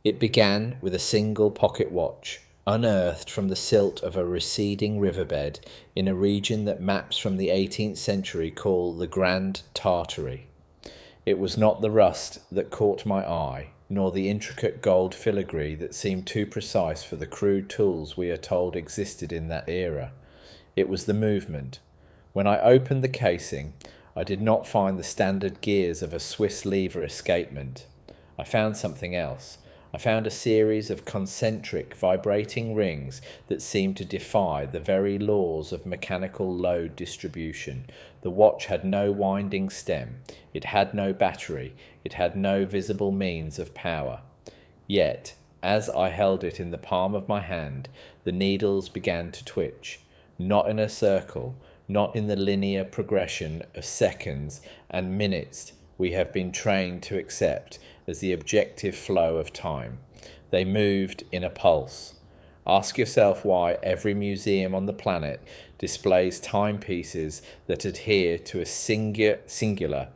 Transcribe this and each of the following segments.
It began with a single pocket watch, unearthed from the silt of a receding riverbed in a region that maps from the 18th century call the Grand Tartary. It was not the rust that caught my eye, nor the intricate gold filigree that seemed too precise for the crude tools we are told existed in that era. It was the movement. When I opened the casing, I did not find the standard gears of a Swiss lever escapement. I found something else. I found a series of concentric, vibrating rings that seemed to defy the very laws of mechanical load distribution. The watch had no winding stem. It had no battery. It had no visible means of power. Yet, as I held it in the palm of my hand, the needles began to twitch, not in a circle, not in the linear progression of seconds and minutes we have been trained to accept as the objective flow of time. They moved in a pulse. Ask yourself why every museum on the planet displays timepieces that adhere to a singular,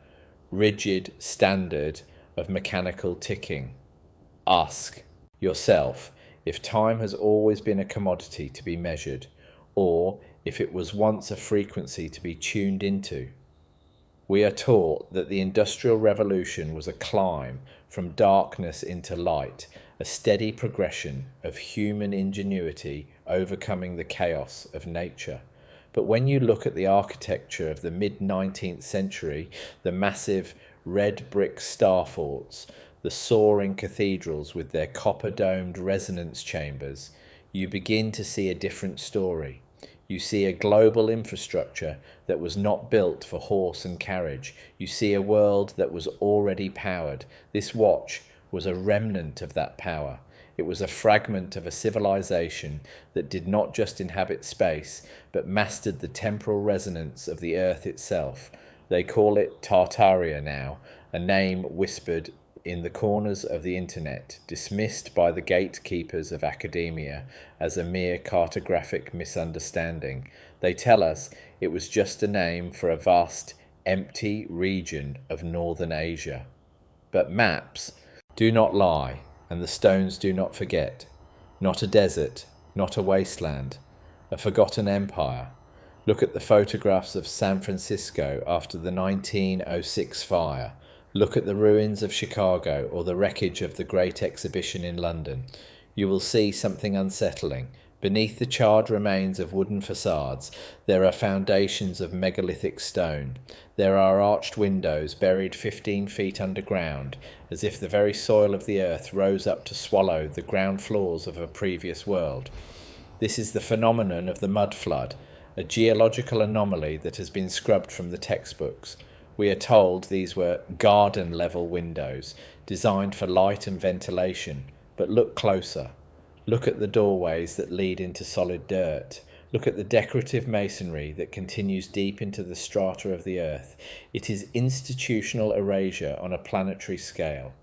rigid standard of mechanical ticking. Ask yourself if time has always been a commodity to be measured, or if it was once a frequency to be tuned into. We are taught that the Industrial Revolution was a climb from darkness into light, a steady progression of human ingenuity overcoming the chaos of nature. But when you look at the architecture of the mid-19th century, the massive red brick star forts, the soaring cathedrals with their copper-domed resonance chambers, you begin to see a different story. You see a global infrastructure that was not built for horse and carriage. You see a world that was already powered. This watch was a remnant of that power. It was a fragment of a civilization that did not just inhabit space, but mastered the temporal resonance of the earth itself. They call it Tartaria now, a name whispered in the corners of the internet, dismissed by the gatekeepers of academia as a mere cartographic misunderstanding. They tell us it was just a name for a vast, empty region of northern Asia. But maps do not lie, and the stones do not forget. Not a desert, not a wasteland, a forgotten empire. Look at the photographs of San Francisco after the 1906 fire. Look at the ruins of Chicago or the wreckage of the Great Exhibition in London. You will see something unsettling. Beneath the charred remains of wooden facades, there are foundations of megalithic stone. There are arched windows buried 15 feet underground, as if the very soil of the earth rose up to swallow the ground floors of a previous world. This is the phenomenon of the mud flood, a geological anomaly that has been scrubbed from the textbooks. We are told these were garden-level windows, designed for light and ventilation. But look closer. Look at the doorways that lead into solid dirt. Look at the decorative masonry that continues deep into the strata of the earth. It is institutional erasure on a planetary scale.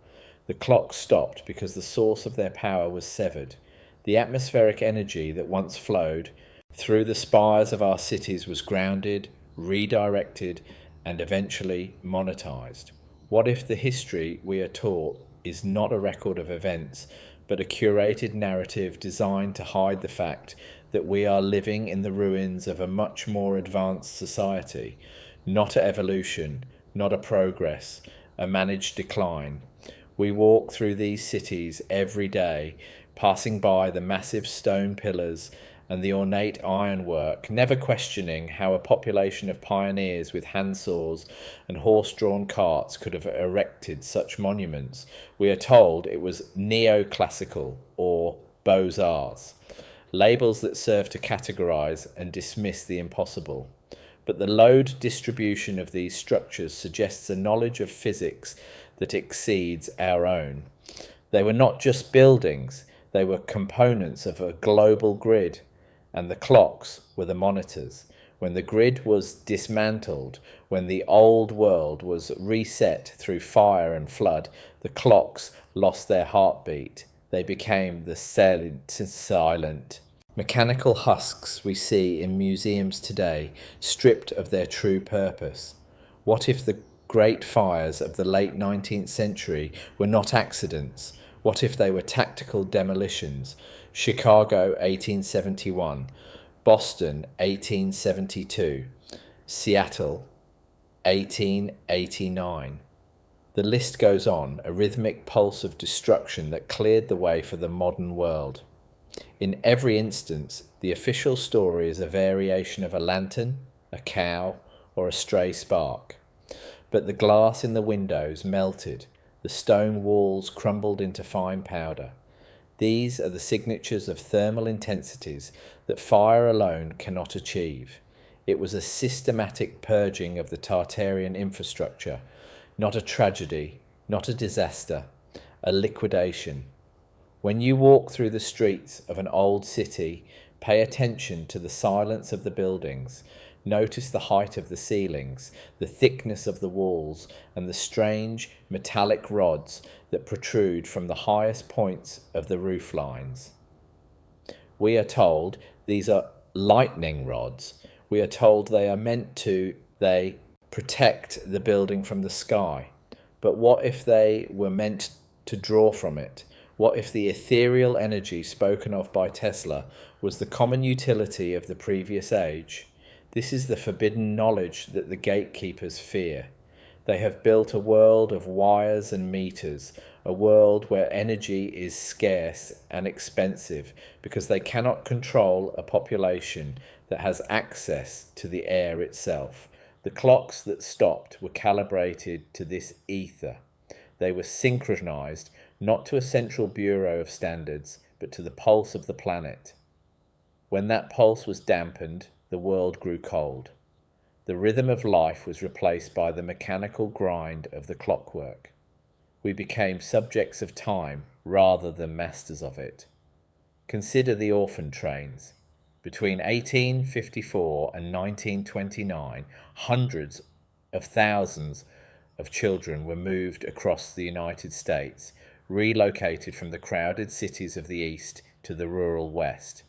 The clocks stopped because the source of their power was severed. The atmospheric energy that once flowed through the spires of our cities was grounded, redirected, and eventually monetized. What if the history we are taught is not a record of events, but a curated narrative designed to hide the fact that we are living in the ruins of a much more advanced society, not a evolution, not a progress, a managed decline? We walk through these cities every day, passing by the massive stone pillars and the ornate ironwork, never questioning how a population of pioneers with handsaws and horse-drawn carts could have erected such monuments. We are told it was neoclassical or Beaux-Arts, labels that serve to categorize and dismiss the impossible. But the load distribution of these structures suggests a knowledge of physics that exceeds our own. They were not just buildings, they were components of a global grid. And the clocks were the monitors. When the grid was dismantled, when the old world was reset through fire and flood, the clocks lost their heartbeat. They became the silent, mechanical husks we see in museums today, stripped of their true purpose. What if the great fires of the late 19th century were not accidents? What if they were tactical demolitions? Chicago 1871, Boston 1872, Seattle 1889. The list goes on, a rhythmic pulse of destruction that cleared the way for the modern world. In every instance, the official story is a variation of a lantern, a cow, or a stray spark. But the glass in the windows melted, the stone walls crumbled into fine powder. These are the signatures of thermal intensities that fire alone cannot achieve. It was a systematic purging of the Tartarian infrastructure, not a tragedy, not a disaster, a liquidation. When you walk through the streets of an old city, pay attention to the silence of the buildings. Notice the height of the ceilings, the thickness of the walls, and the strange metallic rods that protrude from the highest points of the roof lines. We are told these are lightning rods. We are told they protect the building from the sky. But what if they were meant to draw from it? What if the ethereal energy spoken of by Tesla was the common utility of the previous age? This is the forbidden knowledge that the gatekeepers fear. They have built a world of wires and meters, a world where energy is scarce and expensive because they cannot control a population that has access to the air itself. The clocks that stopped were calibrated to this ether. They were synchronized not to a central bureau of standards, but to the pulse of the planet. When that pulse was dampened, the world grew cold. The rhythm of life was replaced by the mechanical grind of the clockwork. We became subjects of time rather than masters of it. Consider the orphan trains. Between 1854 and 1929, hundreds of thousands of children were moved across the United States, relocated from the crowded cities of the East to the rural West.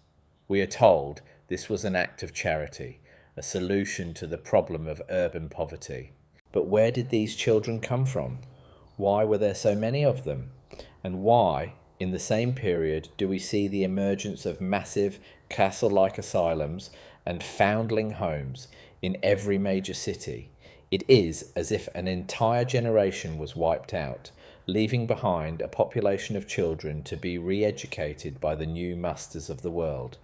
We are told this was an act of charity, a solution to the problem of urban poverty. But where did these children come from? Why were there so many of them? And why, in the same period, do we see the emergence of massive castle-like asylums and foundling homes in every major city? It is as if an entire generation was wiped out, leaving behind a population of children to be re-educated by the new masters of the world.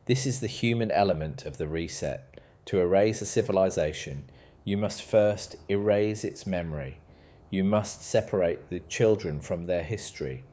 This is the human element of the reset. To erase a civilization, you must first erase its memory. You must separate the children from their history.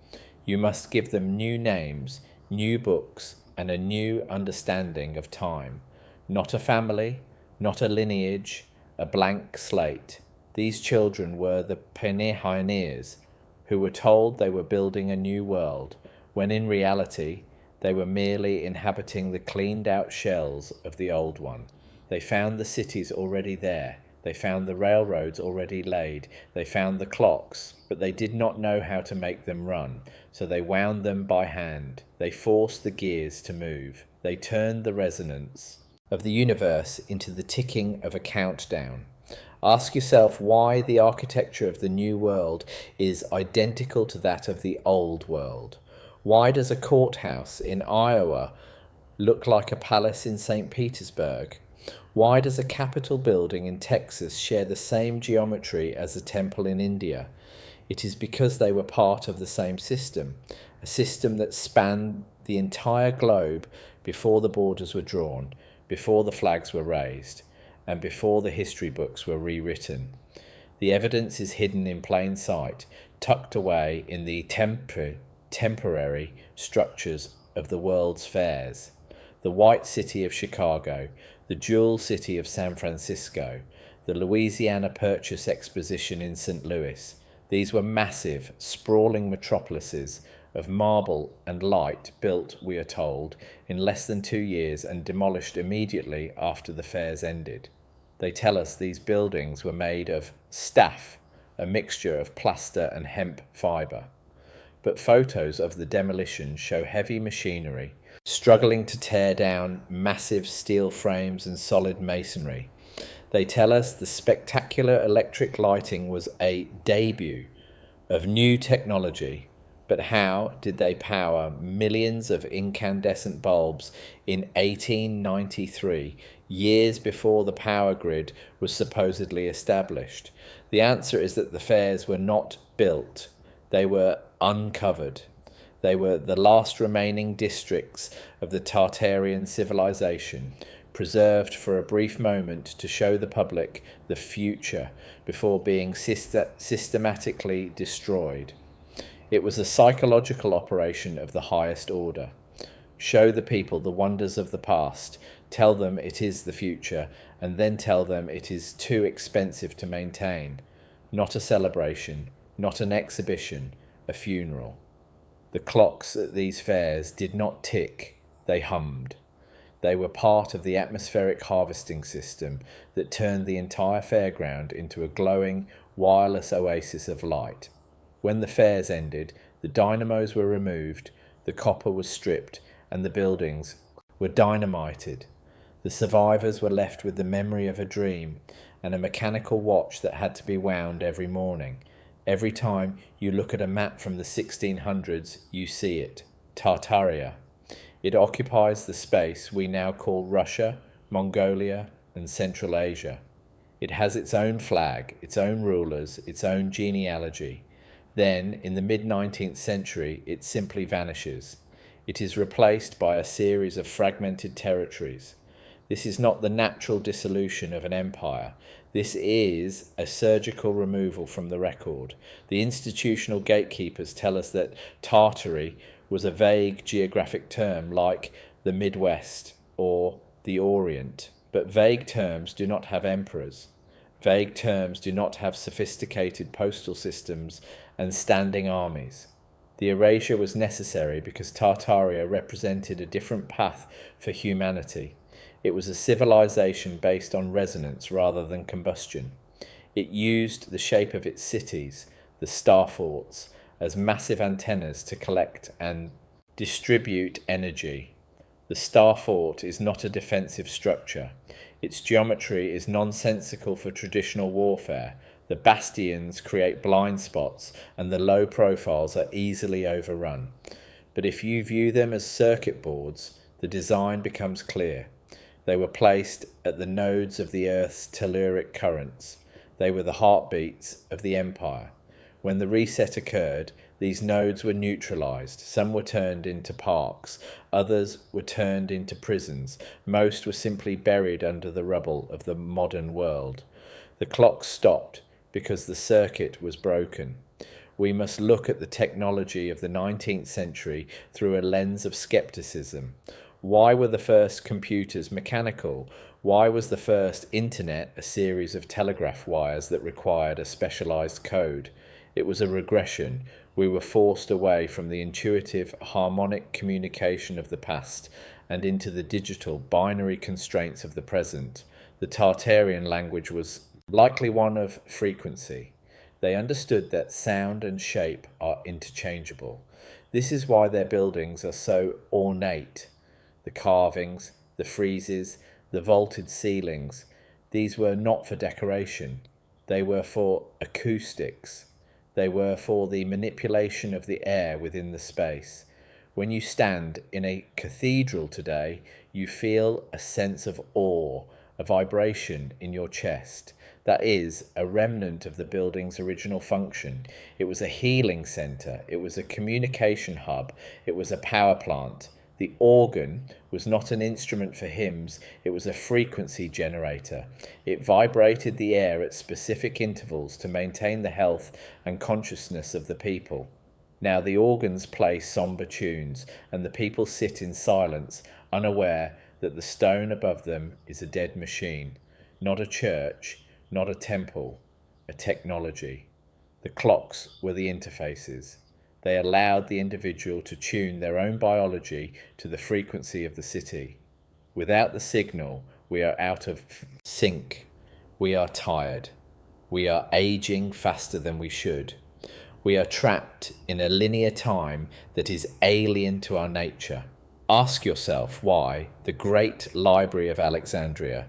You must give them new names, new books, and a new understanding of time. Not a family, not a lineage, a blank slate. These children were the pioneers who were told they were building a new world, when in reality they were merely inhabiting the cleaned-out shells of the old one. They found the cities already there. They found the railroads already laid. They found the clocks, but they did not know how to make them run, so they wound them by hand. They forced the gears to move. They turned the resonance of the universe into the ticking of a countdown. Ask yourself why the architecture of the new world is identical to that of the old world. Why does a courthouse in Iowa look like a palace in St. Petersburg? Why does a Capitol building in Texas share the same geometry as a temple in India? It is because they were part of the same system, a system that spanned the entire globe before the borders were drawn, before the flags were raised, and before the history books were rewritten. The evidence is hidden in plain sight, tucked away in the temporary structures of the world's fairs. The White City of Chicago, the Jewel City of San Francisco, the Louisiana Purchase Exposition in St. Louis. These were massive, sprawling metropolises of marble and light, built, we are told, in less than 2 years and demolished immediately after the fairs ended. They tell us these buildings were made of staff, a mixture of plaster and hemp fibre. But photos of the demolition show heavy machinery struggling to tear down massive steel frames and solid masonry. They tell us the spectacular electric lighting was a debut of new technology, But how did they power millions of incandescent bulbs in 1893, years before the power grid was supposedly established? The answer is that the fairs were not built, they were uncovered. They were the last remaining districts of the Tartarian civilization, preserved for a brief moment to show the public the future before being systematically destroyed. It was a psychological operation of the highest order. Show the people the wonders of the past, tell them it is the future, and then tell them it is too expensive to maintain. Not a celebration, not an exhibition, a funeral. The clocks at these fairs did not tick, they hummed. They were part of the atmospheric harvesting system that turned the entire fairground into a glowing, wireless oasis of light. When the fairs ended, the dynamos were removed, the copper was stripped, and the buildings were dynamited. The survivors were left with the memory of a dream and a mechanical watch that had to be wound every morning. Every time you look at a map from the 1600s, you see it. Tartaria. It occupies the space we now call Russia, Mongolia, and Central Asia. It has its own flag, its own rulers, its own genealogy. Then, in the mid-19th century, it simply vanishes. It is replaced by a series of fragmented territories. This is not the natural dissolution of an empire. This is a surgical removal from the record. The institutional gatekeepers tell us that Tartary was a vague geographic term like the Midwest or the Orient. But vague terms do not have emperors. Vague terms do not have sophisticated postal systems and standing armies. The erasure was necessary because Tartaria represented a different path for humanity. It was a civilization based on resonance rather than combustion. It used the shape of its cities, the star forts, as massive antennas to collect and distribute energy. The star fort is not a defensive structure. Its geometry is nonsensical for traditional warfare. The bastions create blind spots and the low profiles are easily overrun. But if you view them as circuit boards, the design becomes clear. They were placed at the nodes of the Earth's telluric currents. They were the heartbeats of the empire. When the reset occurred, these nodes were neutralized. Some were turned into parks. Others were turned into prisons. Most were simply buried under the rubble of the modern world. The clock stopped because the circuit was broken. We must look at the technology of the 19th century through a lens of skepticism. Why were the first computers mechanical? Why was the first internet a series of telegraph wires that required a specialized code? It was a regression. We were forced away from the intuitive, harmonic communication of the past and into the digital, binary constraints of the present. The Tartarian language was likely one of frequency. They understood that sound and shape are interchangeable. This is why their buildings are so ornate. The carvings, the friezes, the vaulted ceilings, these were not for decoration. They were for acoustics. They were for the manipulation of the air within the space. When you stand in a cathedral today, you feel a sense of awe, a vibration in your chest. That is a remnant of the building's original function. It was a healing center. It was a communication hub. It was a power plant. The organ was not an instrument for hymns, it was a frequency generator. It vibrated the air at specific intervals to maintain the health and consciousness of the people. Now the organs play somber tunes, and the people sit in silence, unaware that the stone above them is a dead machine, not a church, not a temple, a technology. The clocks were the interfaces. They allowed the individual to tune their own biology to the frequency of the city. Without the signal, we are out of sync. We are tired. We are aging faster than we should. We are trapped in a linear time that is alien to our nature. Ask yourself why the great library of Alexandria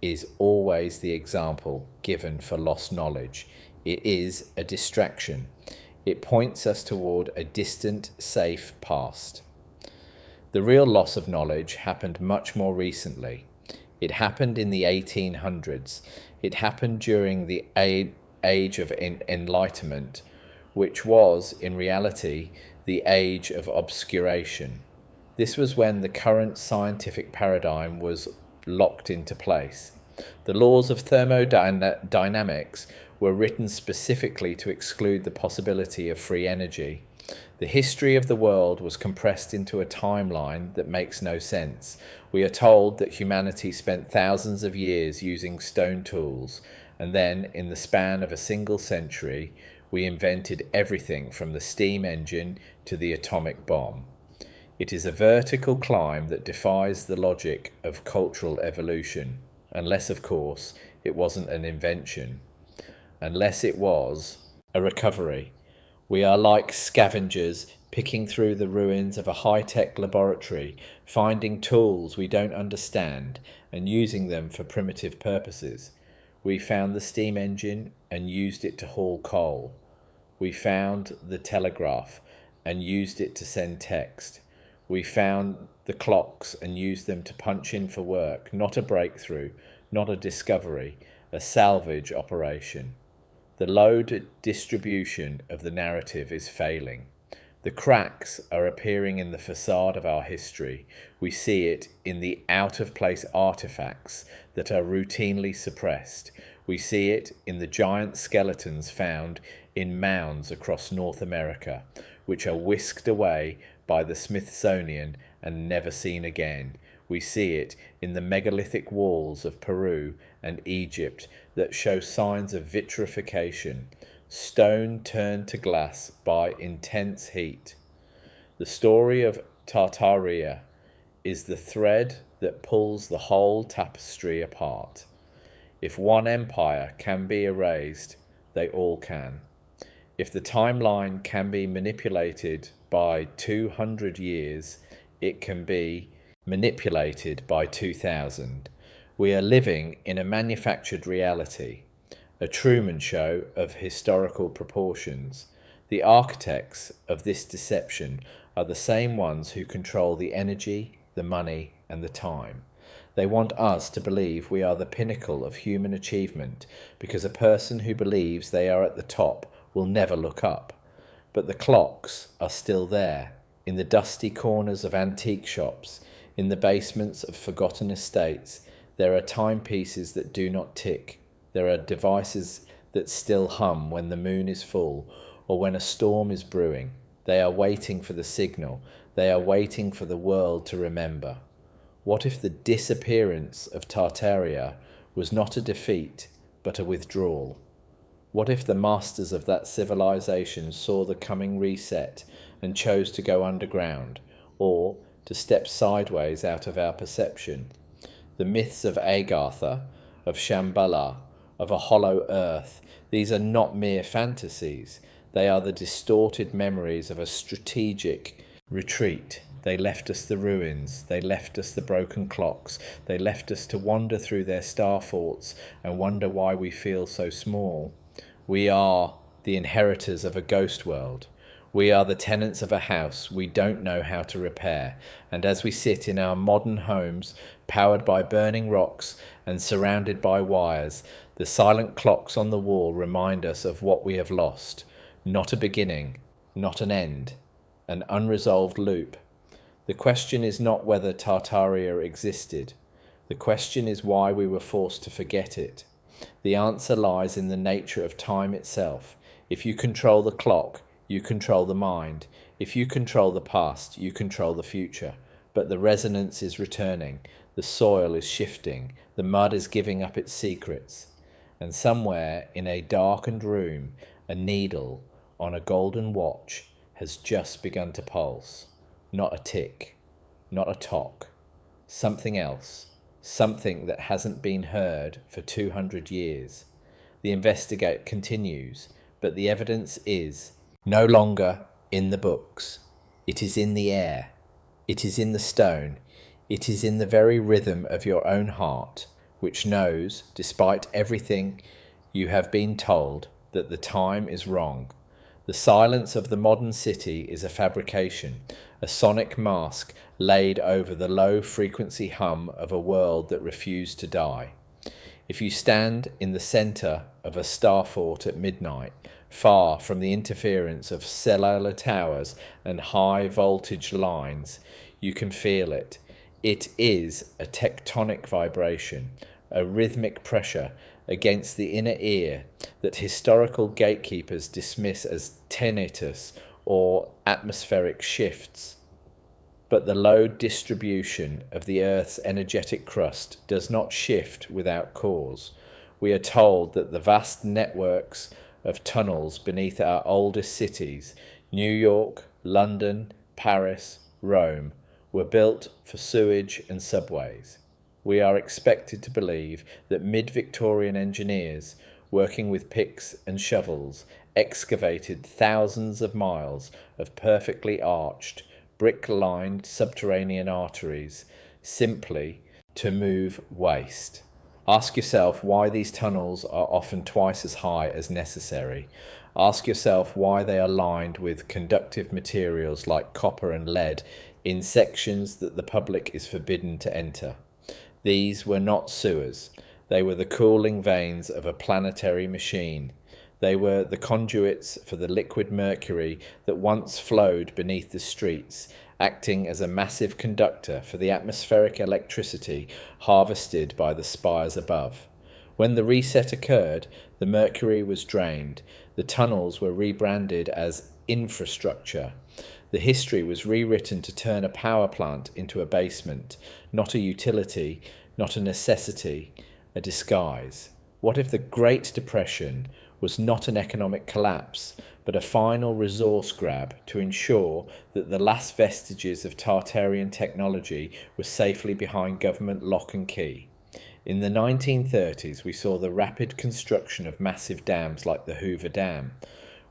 is always the example given for lost knowledge. It is a distraction. It points us toward a distant, safe past. The real loss of knowledge happened much more recently. It happened in the 1800s. It happened during the age of enlightenment, which was, in reality, the age of obscuration. This was when the current scientific paradigm was locked into place. The laws of thermodynamics were written specifically to exclude the possibility of free energy. The history of the world was compressed into a timeline that makes no sense. We are told that humanity spent thousands of years using stone tools, and then, in the span of a single century, we invented everything from the steam engine to the atomic bomb. It is a vertical climb that defies the logic of cultural evolution, unless, of course, it wasn't an invention. Unless it was a recovery. We are like scavengers picking through the ruins of a high-tech laboratory, finding tools we don't understand and using them for primitive purposes. We found the steam engine and used it to haul coal. We found the telegraph and used it to send text. We found the clocks and used them to punch in for work, not a breakthrough, not a discovery, a salvage operation. The load distribution of the narrative is failing. The cracks are appearing in the facade of our history. We see it in the out-of-place artifacts that are routinely suppressed. We see it in the giant skeletons found in mounds across North America, which are whisked away by the Smithsonian and never seen again. We see it in the megalithic walls of Peru and Egypt that show signs of vitrification, stone turned to glass by intense heat. The story of Tartaria is the thread that pulls the whole tapestry apart. If one empire can be erased, they all can. If the timeline can be manipulated by 200 years, it can be manipulated by 2000. We are living in a manufactured reality, a Truman Show of historical proportions. The architects of this deception are the same ones who control the energy, the money, and the time. They want us to believe we are the pinnacle of human achievement because a person who believes they are at the top will never look up. But the clocks are still there, in the dusty corners of antique shops, in the basements of forgotten estates. There are timepieces that do not tick. There are devices that still hum when the moon is full or when a storm is brewing. They are waiting for the signal. They are waiting for the world to remember. What if the disappearance of Tartaria was not a defeat, but a withdrawal? What if the masters of that civilization saw the coming reset and chose to go underground, or to step sideways out of our perception? The myths of Agartha, of Shambhala, of a hollow earth, these are not mere fantasies. They are the distorted memories of a strategic retreat. They left us the ruins, they left us the broken clocks, they left us to wander through their star forts and wonder why we feel so small. We are the inheritors of a ghost world. We are the tenants of a house we don't know how to repair, and as we sit in our modern homes, powered by burning rocks and surrounded by wires, the silent clocks on the wall remind us of what we have lost. Not a beginning, not an end, an unresolved loop. The question is not whether Tartaria existed. The question is why we were forced to forget it. The answer lies in the nature of time itself. If you control the clock, you control the mind. If you control the past, you control the future. But the resonance is returning. The soil is shifting. The mud is giving up its secrets. And somewhere in a darkened room, a needle on a golden watch has just begun to pulse. Not a tick, not a tock. Something else. Something that hasn't been heard for 200 years. The investigate continues, but the evidence is no longer in the books. It is in the air. It is in the stone. It is in the very rhythm of your own heart, which knows, despite everything you have been told, that the time is wrong. The silence of the modern city is a fabrication, a sonic mask laid over the low-frequency hum of a world that refused to die. If you stand in the centre of a star fort at midnight, far from the interference of cellular towers and high-voltage lines, you can feel it. It is a tectonic vibration, a rhythmic pressure against the inner ear that historical gatekeepers dismiss as tinnitus or atmospheric shifts. But the load distribution of the Earth's energetic crust does not shift without cause. We are told that the vast networks of tunnels beneath our oldest cities, New York, London, Paris, Rome, were built for sewage and subways. We are expected to believe that mid-Victorian engineers, working with picks and shovels, excavated thousands of miles of perfectly arched, brick-lined subterranean arteries simply to move waste. Ask yourself why these tunnels are often twice as high as necessary. Ask yourself why they are lined with conductive materials like copper and lead in sections that the public is forbidden to enter. These were not sewers. They were the cooling veins of a planetary machine. They were the conduits for the liquid mercury that once flowed beneath the streets, acting as a massive conductor for the atmospheric electricity harvested by the spires above. When the reset occurred, the mercury was drained. The tunnels were rebranded as infrastructure. The history was rewritten to turn a power plant into a basement, not a utility, not a necessity, a disguise. What if the Great Depression was not an economic collapse, but a final resource grab to ensure that the last vestiges of Tartarian technology were safely behind government lock and key? In the 1930s, we saw the rapid construction of massive dams like the Hoover Dam.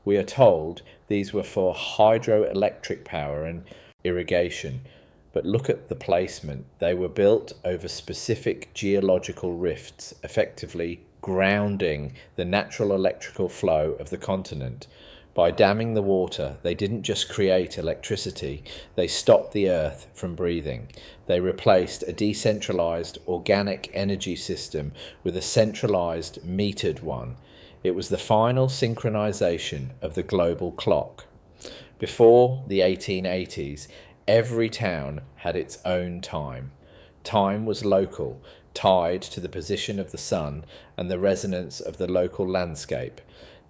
We are told these were for hydroelectric power and irrigation, but look at the placement. They were built over specific geological rifts, effectively grounding the natural electrical flow of the continent. By damming the water, they didn't just create electricity, they stopped the earth from breathing. They replaced a decentralized organic energy system with a centralized metered one. It was the final synchronization of the global clock. Before the 1880s, every town had its own time. Time was local, tied to the position of the sun and the resonance of the local landscape.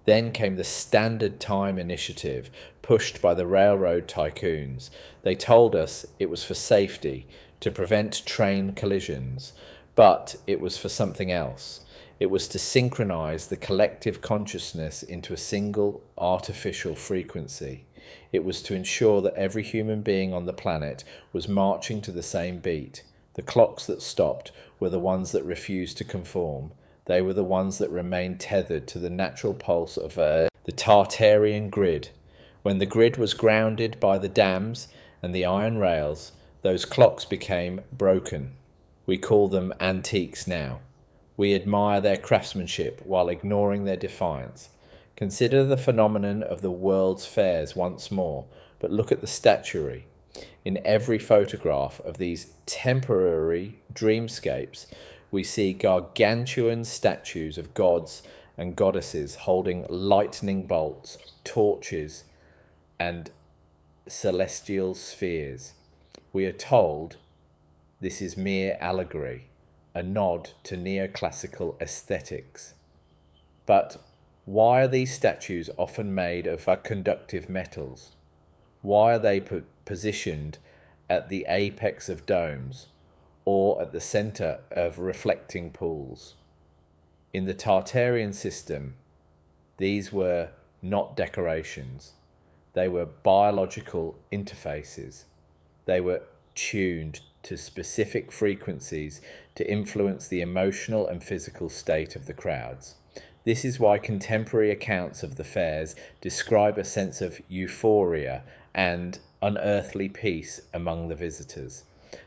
Then came the Standard Time initiative, pushed by the railroad tycoons. They told us it was for safety, to prevent train collisions, but it was for something else. It was to synchronize the collective consciousness into a single artificial frequency. It was to ensure that every human being on the planet was marching to the same beat. The clocks that stopped were the ones that refused to conform. They were the ones that remained tethered to the natural pulse of the Tartarian grid. When the grid was grounded by the dams and the iron rails, those clocks became broken. We call them antiques now. We admire their craftsmanship while ignoring their defiance. Consider the phenomenon of the world's fairs once more, but look at the statuary. In every photograph of these temporary dreamscapes, we see gargantuan statues of gods and goddesses holding lightning bolts, torches, and celestial spheres. We are told this is mere allegory, a nod to neoclassical aesthetics. But why are these statues often made of conductive metals? Why are they positioned at the apex of domes or at the center of reflecting pools? In the Tartarian system, these were not decorations. They were biological interfaces. They were tuned to specific frequencies to influence the emotional and physical state of the crowds. This is why contemporary accounts of the fairs describe a sense of euphoria and unearthly peace among the visitors.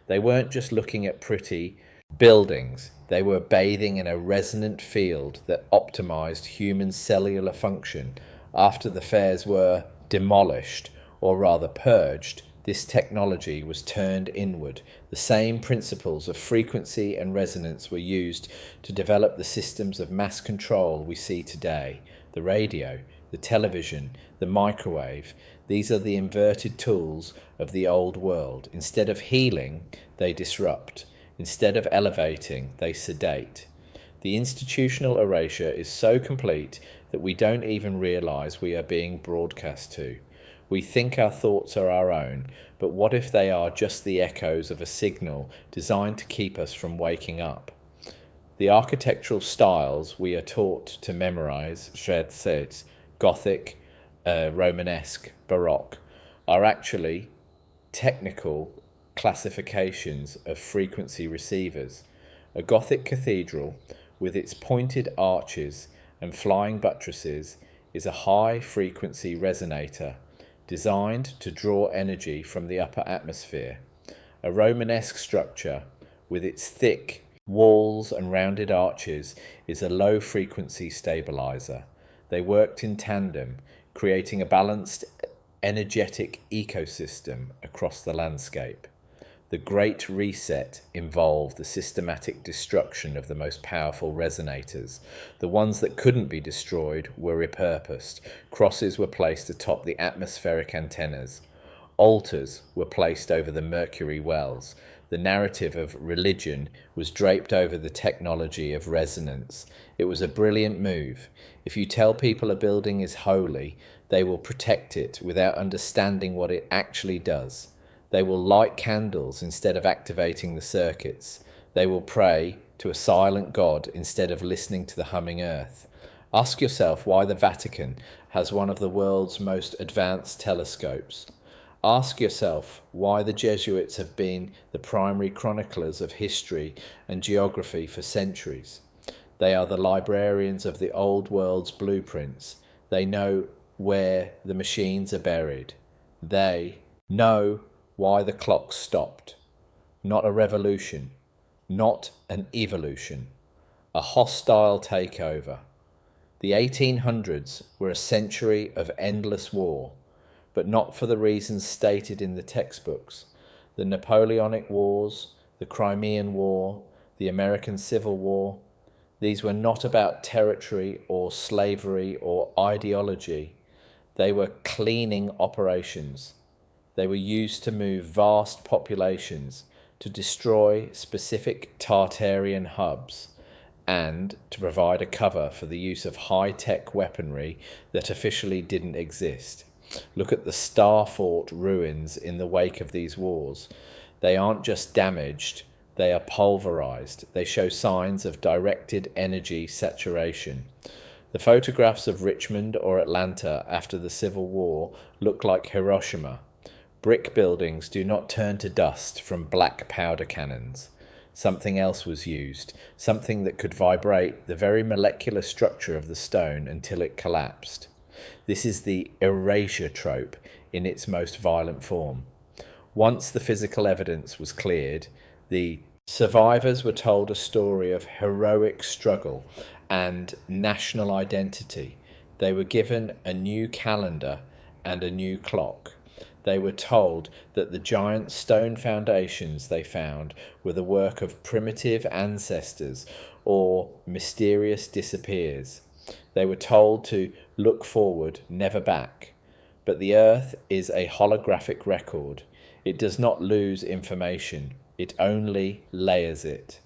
They weren't just looking at pretty buildings, they were bathing in a resonant field that optimized human cellular function, After the fairs were demolished, or rather purged, this technology was turned inward. The same principles of frequency and resonance were used to develop the systems of mass control we see today. The radio, the television, the microwave, these are the inverted tools of the old world. Instead of healing, they disrupt. Instead of elevating, they sedate. The institutional erasure is so complete that we don't even realize we are being broadcast to. We think our thoughts are our own, but what if they are just the echoes of a signal designed to keep us from waking up? The architectural styles we are taught to memorize, says, Gothic, Romanesque, Baroque, are actually technical classifications of frequency receivers. A Gothic cathedral, with its pointed arches and flying buttresses, is a high-frequency resonator designed to draw energy from the upper atmosphere. A Romanesque structure, with its thick walls and rounded arches, is a low-frequency stabilizer. They worked in tandem, creating a balanced, energetic ecosystem across the landscape. The Great Reset involved the systematic destruction of the most powerful resonators. The ones that couldn't be destroyed were repurposed. Crosses were placed atop the atmospheric antennas. Altars were placed over the mercury wells. The narrative of religion was draped over the technology of resonance. It was a brilliant move. If you tell people a building is holy, they will protect it without understanding what it actually does. They will light candles instead of activating the circuits. They will pray to a silent God instead of listening to the humming earth. Ask yourself why the Vatican has one of the world's most advanced telescopes. Ask yourself why the Jesuits have been the primary chroniclers of history and geography for centuries. They are the librarians of the old world's blueprints. They know where the machines are buried. They know why the clock stopped. Not a revolution, not an evolution, a hostile takeover. The 1800s were a century of endless war, but not for the reasons stated in the textbooks. The Napoleonic Wars, the Crimean War, the American Civil War, these were not about territory or slavery or ideology. They were cleaning operations. They were used to move vast populations, to destroy specific Tartarian hubs, and to provide a cover for the use of high-tech weaponry that officially didn't exist. Look at the Star Fort ruins in the wake of these wars. They aren't just damaged, they are pulverized. They show signs of directed energy saturation. The photographs of Richmond or Atlanta after the Civil War look like Hiroshima. Brick buildings do not turn to dust from black powder cannons. Something else was used, something that could vibrate the very molecular structure of the stone until it collapsed. This is the erasure trope in its most violent form. Once the physical evidence was cleared, the survivors were told a story of heroic struggle and national identity. They were given a new calendar and a new clock. They were told that the giant stone foundations they found were the work of primitive ancestors or mysterious disappears. They were told to look forward, never back. But the earth is a holographic record. It does not lose information. It only layers it.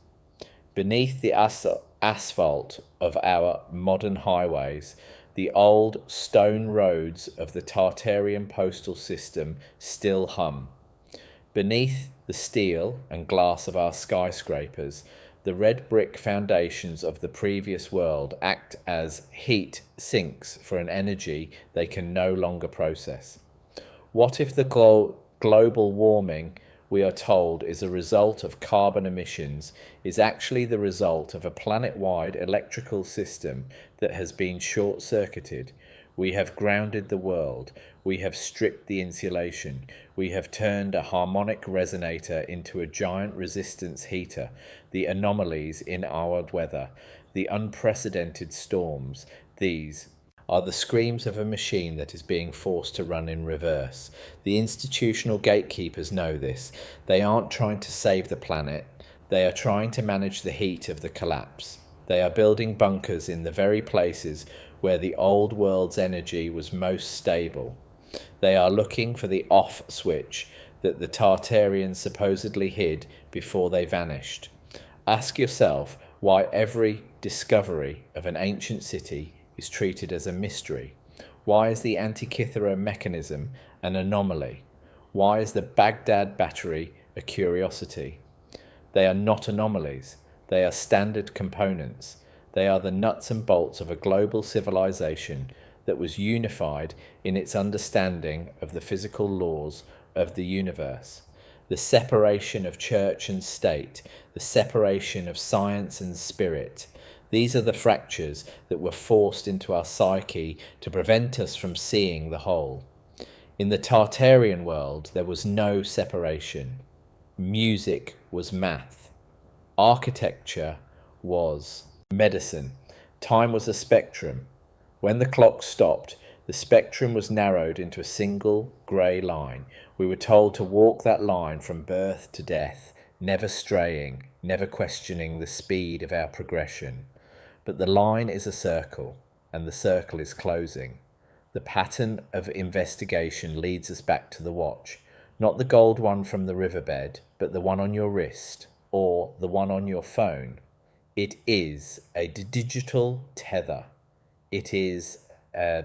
Beneath the asphalt of our modern highways, the old stone roads of the Tartarian postal system still hum. Beneath the steel and glass of our skyscrapers, the red brick foundations of the previous world act as heat sinks for an energy they can no longer process. What if the global warming we are told is a result of carbon emissions is actually the result of a planet-wide electrical system that has been short-circuited? We have grounded the world. We have stripped the insulation. We have turned a harmonic resonator into a giant resistance heater. The anomalies in our weather, the unprecedented storms, these are the screams of a machine that is being forced to run in reverse. The institutional gatekeepers know this. They aren't trying to save the planet. They are trying to manage the heat of the collapse. They are building bunkers in the very places where the old world's energy was most stable. They are looking for the off switch that the Tartarians supposedly hid before they vanished. Ask yourself why every discovery of an ancient city is treated as a mystery. Why is the Antikythera mechanism an anomaly? Why is the Baghdad battery a curiosity? They are not anomalies. They are standard components. They are the nuts and bolts of a global civilization that was unified in its understanding of the physical laws of the universe. The separation of church and state, the separation of science and spirit. These are the fractures that were forced into our psyche to prevent us from seeing the whole. In the Tartarian world, there was no separation. Music was math. Architecture was medicine. Time was a spectrum. When the clock stopped, the spectrum was narrowed into a single grey line. We were told to walk that line from birth to death, never straying, never questioning the speed of our progression. But the line is a circle, and the circle is closing. The pattern of investigation leads us back to the watch, not the gold one from the riverbed, but the one on your wrist, or the one on your phone. It is a digital tether. It is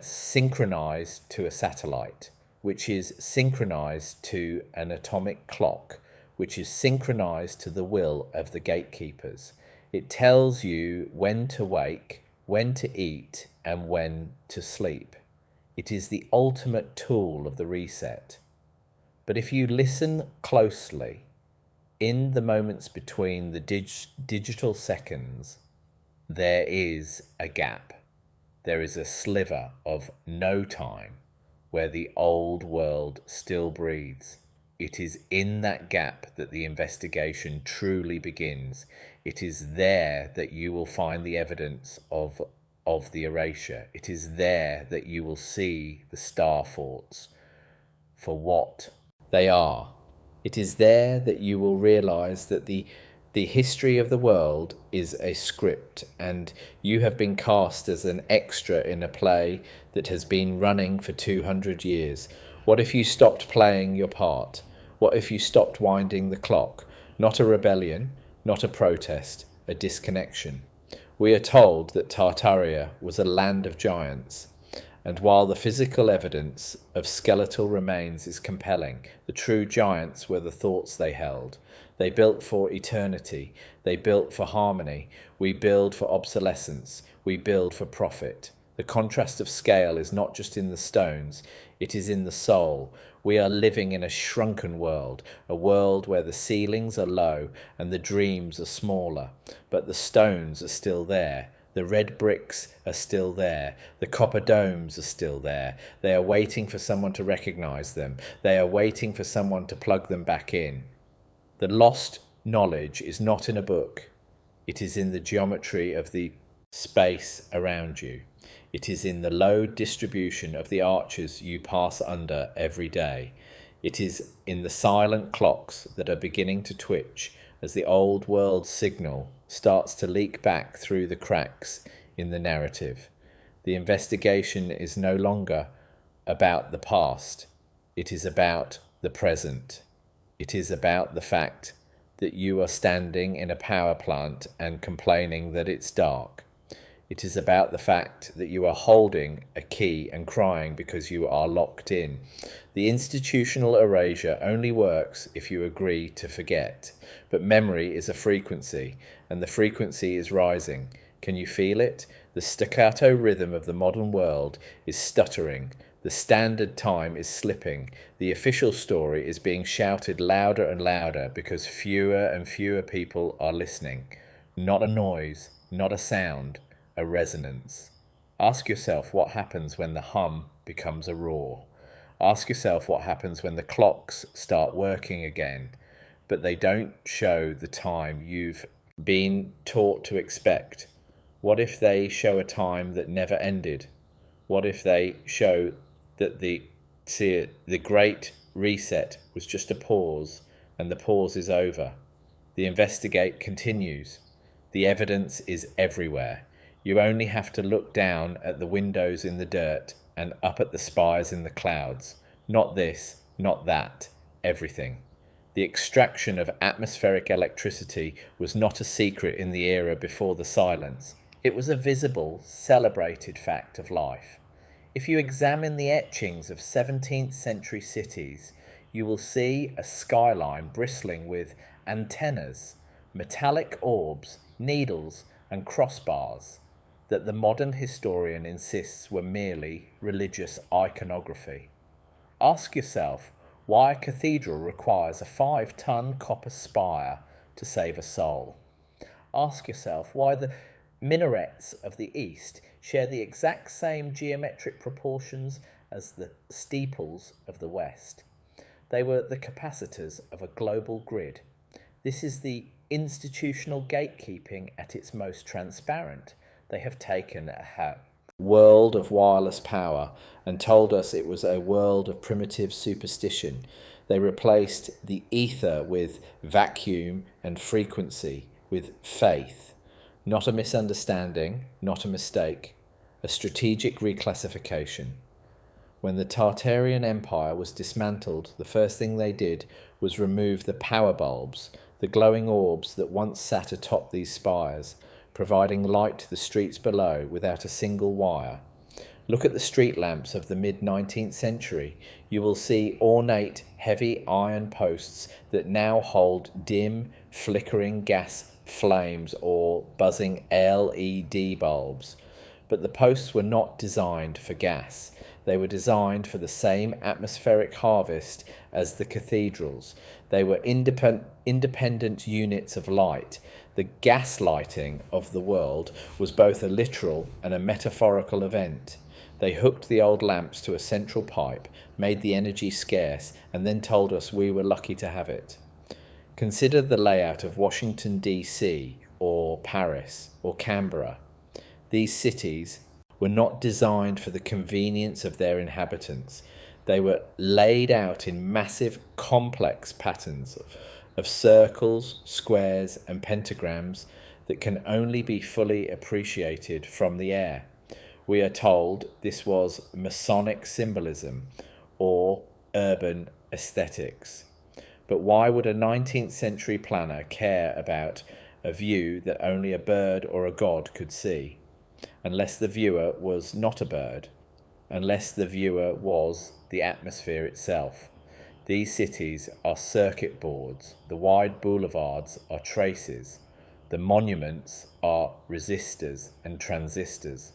synchronized to a satellite, which is synchronized to an atomic clock, which is synchronized to the will of the gatekeepers. It tells you when to wake, when to eat, and when to sleep. It is the ultimate tool of the reset. But if you listen closely, in the moments between the digital seconds, there is a gap. There is a sliver of no time where the old world still breathes. It is in that gap that the investigation truly begins. It is there that you will find the evidence of the erasure. It is there that you will see the star forts for what they are. It is there that you will realize that the history of the world is a script, and you have been cast as an extra in a play that has been running for 200 years. What if you stopped playing your part? What if you stopped winding the clock? Not a rebellion, not a protest, a disconnection. We are told that Tartaria was a land of giants, and while the physical evidence of skeletal remains is compelling, the true giants were the thoughts they held. They built for eternity. They built for harmony. We build for obsolescence. We build for profit. The contrast of scale is not just in the stones, it is in the soul. We are living in a shrunken world, a world where the ceilings are low and the dreams are smaller, but the stones are still there. The red bricks are still there. The copper domes are still there. They are waiting for someone to recognize them. They are waiting for someone to plug them back in. The lost knowledge is not in a book. It is in the geometry of the space around you. It is in the low distribution of the arches you pass under every day. It is in the silent clocks that are beginning to twitch as the old world signal starts to leak back through the cracks in the narrative. The investigation is no longer about the past. It is about the present. It is about the fact that you are standing in a power plant and complaining that it's dark. It is about the fact that you are holding a key and crying because you are locked in. The institutional erasure only works if you agree to forget. But memory is a frequency, and the frequency is rising. Can you feel it? The staccato rhythm of the modern world is stuttering. The standard time is slipping. The official story is being shouted louder and louder because fewer and fewer people are listening. Not a noise, not a sound, a resonance. Ask yourself what happens when the hum becomes a roar. Ask yourself what happens when the clocks start working again, but they don't show the time you've been taught to expect. What if they show a time that never ended? What if they show that the Great Reset was just a pause, and the pause is over? The investigate continues. The evidence is everywhere. You only have to look down at the windows in the dirt and up at the spires in the clouds. Not this, not that, everything. The extraction of atmospheric electricity was not a secret in the era before the silence. It was a visible, celebrated fact of life. If you examine the etchings of 17th century cities, you will see a skyline bristling with antennas, metallic orbs, needles, and crossbars that the modern historian insists were merely religious iconography. Ask yourself why a cathedral requires a 5-ton copper spire to save a soul. Ask yourself why the minarets of the East share the exact same geometric proportions as the steeples of the West. They were the capacitors of a global grid. This is the institutional gatekeeping at its most transparent. They have taken a world of wireless power and told us it was a world of primitive superstition. They replaced the ether with vacuum and frequency with faith. Not a misunderstanding, not a mistake, a strategic reclassification. When the Tartarian Empire was dismantled, the first thing they did was remove the power bulbs, the glowing orbs that once sat atop these spires, providing light to the streets below without a single wire. Look at the street lamps of the mid-19th century. You will see ornate, heavy iron posts that now hold dim, flickering gas flames or buzzing LED bulbs. But the posts were not designed for gas. They were designed for the same atmospheric harvest as the cathedrals. They were independent units of light. The gaslighting of the world was both a literal and a metaphorical event. They hooked the old lamps to a central pipe, made the energy scarce, and then told us we were lucky to have it. Consider the layout of Washington, D.C., or Paris, or Canberra. These cities were not designed for the convenience of their inhabitants. They were laid out in massive, complex patterns of circles, squares, and pentagrams that can only be fully appreciated from the air. We are told this was Masonic symbolism or urban aesthetics. But why would a 19th century planner care about a view that only a bird or a god could see? Unless the viewer was not a bird, unless the viewer was the atmosphere itself. These cities are circuit boards, the wide boulevards are traces, the monuments are resistors and transistors.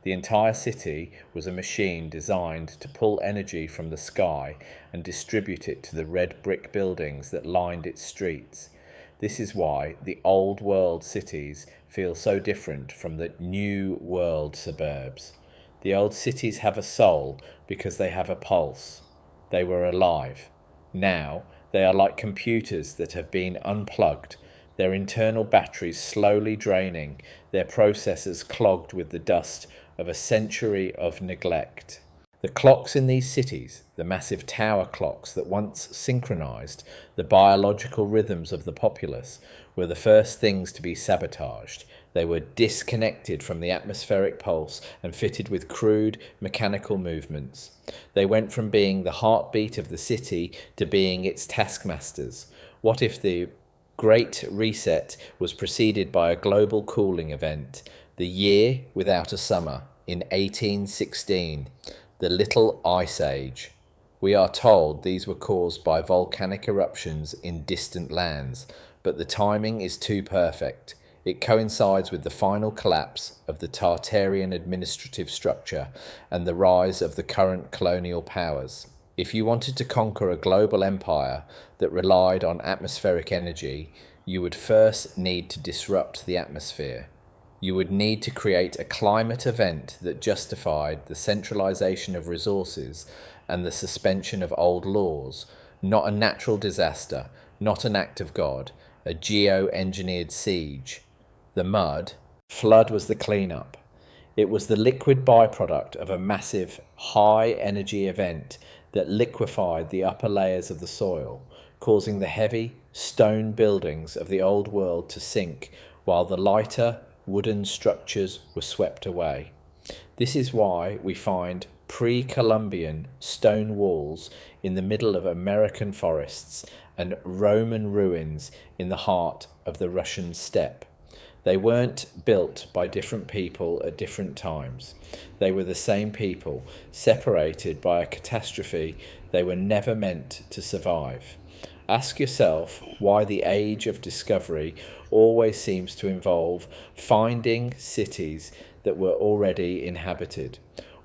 The entire city was a machine designed to pull energy from the sky and distribute it to the red brick buildings that lined its streets. This is why the old world cities feel so different from the new world suburbs. The old cities have a soul because they have a pulse. They were alive. Now they are like computers that have been unplugged, their internal batteries slowly draining, their processors clogged with the dust of a century of neglect. The clocks in these cities, the massive tower clocks that once synchronized the biological rhythms of the populace, were the first things to be sabotaged. They were disconnected from the atmospheric pulse and fitted with crude mechanical movements. They went from being the heartbeat of the city to being its taskmasters. What if the Great Reset was preceded by a global cooling event? The year without a summer, in 1816, the Little Ice Age. We are told these were caused by volcanic eruptions in distant lands, but the timing is too perfect. It coincides with the final collapse of the Tartarian administrative structure and the rise of the current colonial powers. If you wanted to conquer a global empire that relied on atmospheric energy, you would first need to disrupt the atmosphere. You would need to create a climate event that justified the centralization of resources and the suspension of old laws, not a natural disaster, not an act of God, a geo-engineered siege. The flood was the cleanup. It was the liquid byproduct of a massive high-energy event that liquefied the upper layers of the soil, causing the heavy stone buildings of the old world to sink, while the lighter wooden structures were swept away. This is why we find pre-Columbian stone walls in the middle of American forests and Roman ruins in the heart of the Russian steppe. They weren't built by different people at different times. They were the same people, separated by a catastrophe they were never meant to survive. Ask yourself why the age of discovery always seems to involve finding cities that were already inhabited.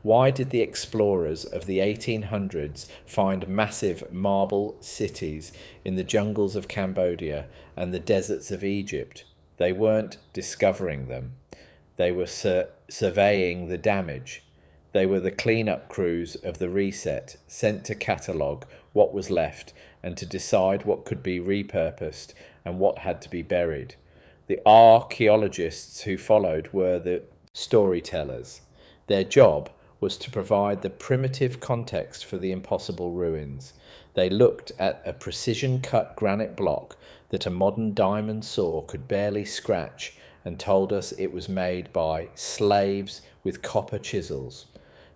Why did the explorers of the 1800s find massive marble cities in the jungles of Cambodia and the deserts of Egypt? They weren't discovering them. They were surveying the damage. They were the clean-up crews of the reset, sent to catalogue what was left and to decide what could be repurposed and what had to be buried. The archaeologists who followed were the storytellers. Their job was to provide the primitive context for the impossible ruins. They looked at a precision-cut granite block that a modern diamond saw could barely scratch and told us it was made by slaves with copper chisels.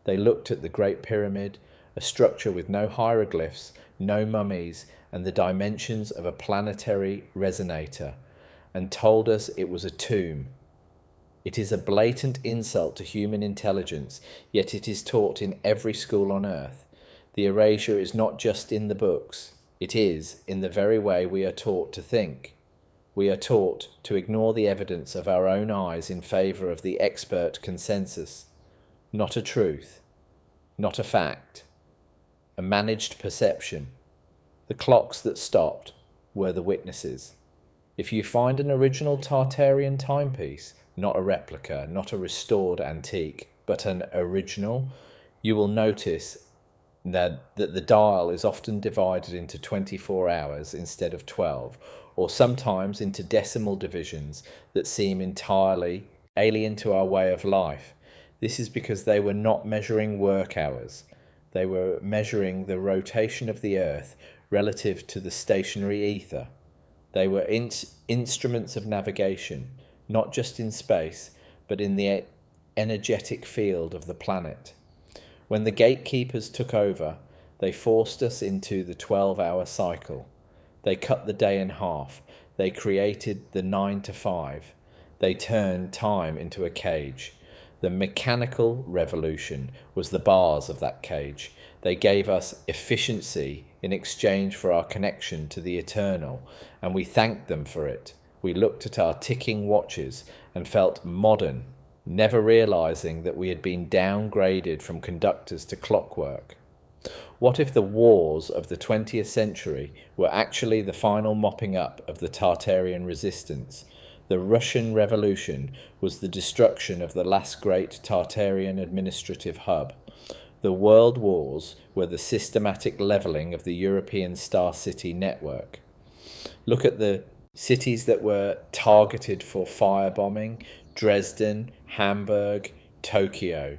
They looked at the Great Pyramid, a structure with no hieroglyphs, no mummies, and the dimensions of a planetary resonator, and told us it was a tomb. It is a blatant insult to human intelligence, yet it is taught in every school on earth. The erasure is not just in the books, it is in the very way we are taught to think. We are taught to ignore the evidence of our own eyes in favour of the expert consensus. Not a truth, not a fact, a managed perception. The clocks that stopped were the witnesses. If you find an original Tartarian timepiece, not a replica, not a restored antique, but an original, you will notice that the dial is often divided into 24 hours instead of 12, or sometimes into decimal divisions that seem entirely alien to our way of life. This is because they were not measuring work hours. They were measuring the rotation of the Earth relative to the stationary ether. They were instruments of navigation, not just in space, but in the energetic field of the planet. When the gatekeepers took over, they forced us into the 12-hour cycle. They cut the day in half. They created the 9 to 5. They turned time into a cage. The mechanical revolution was the bars of that cage. They gave us efficiency in exchange for our connection to the eternal, and we thanked them for it. We looked at our ticking watches and felt modern, never realizing that we had been downgraded from conductors to clockwork. What if the wars of the 20th century were actually the final mopping up of the Tartarian resistance? The Russian Revolution was the destruction of the last great Tartarian administrative hub. The World Wars were the systematic levelling of the European Star City network. Look at the cities that were targeted for firebombing: Dresden, Hamburg, Tokyo.